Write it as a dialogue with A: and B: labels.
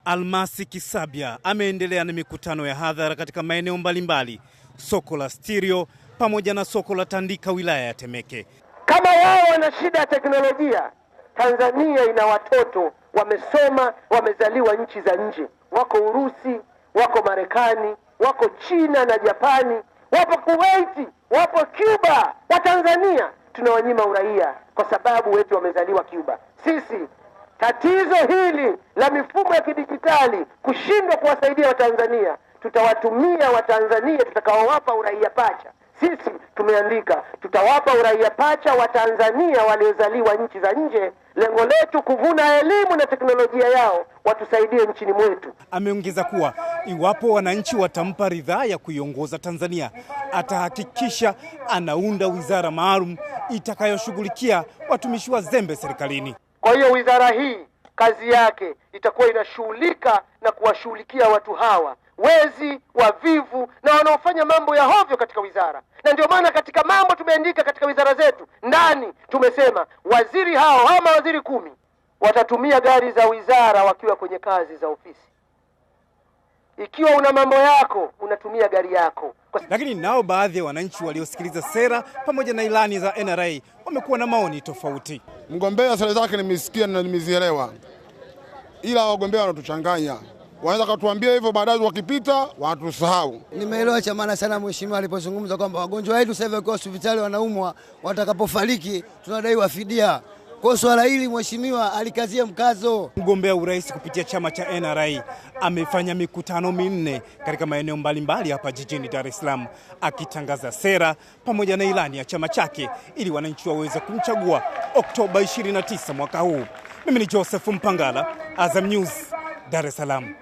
A: Almasi Kisabya ameendelea na mikutano ya hadhara katika maeneo mbalimbali, soko la Stereo pamoja na soko la Tandika wilaya ya Temeke.
B: Kama wao wana shida ya teknolojia, Tanzania ina watoto wamesoma, wamezaliwa nchi za nje, wako Urusi, wako Marekani, wako China na Japani, wapo Kuwait, wapo Cuba. Wa Tanzania tunawanyima uraia kwa sababu wetu wamezaliwa Cuba. Sisi tatizo hili la mifumo ya kidijitali kushindwa kuwasaidia Watanzania, tutawatumia Watanzania tutakaowapa uraia pacha. Sisi tumeandika tutawapa uraia pacha wa Tanzania waliozaliwa nchi za nje. Lengo letu kuvuna elimu na teknolojia yao watusaidie nchini mwetu.
A: Ameongeza kuwa iwapo wananchi watampa ridhaa ya kuiongoza Tanzania, atahakikisha anaunda wizara maalum itakayoshughulikia watumishi wazembe serikalini.
B: Kwa hiyo wizara hii kazi yake itakuwa inashughulika na kuwashughulikia watu hawa wezi, wavivu na wanaofanya mambo ya hovyo katika wizara. Na ndio maana katika mambo tumeandika katika wizara zetu ndani tumesema waziri hao ama mawaziri 10 watatumia gari za wizara wakiwa kwenye kazi za ofisi. Ikiwa una mambo yako unatumia gari yako.
A: Lakini nao baadhi ya wananchi waliosikiliza sera pamoja na ilani za NRA wamekuwa na maoni tofauti.
C: Mgombea sera zake nimesikia na nimezielewa, ila wagombea wanatuchanganya. Wanaweza kutuambia hivyo baadaye wakipita wanatusahau.
D: Nimeelewa cha maana sana mheshimiwa alipozungumza kwamba wagonjwa wetu sasa hivi kwa hospitali wanaumwa, watakapofariki tunadaiwa fidia. Kwa swala hili mheshimiwa alikazia mkazo.
A: Mgombea urais kupitia chama cha NRA amefanya mikutano 4 katika maeneo mbalimbali hapa jijini Dar es Salaam, akitangaza sera pamoja na ilani ya chama chake ili wananchi waweze kumchagua Oktoba 29 mwaka huu. Mimi ni Joseph Mpangala, Azam News, Dar es Salaam.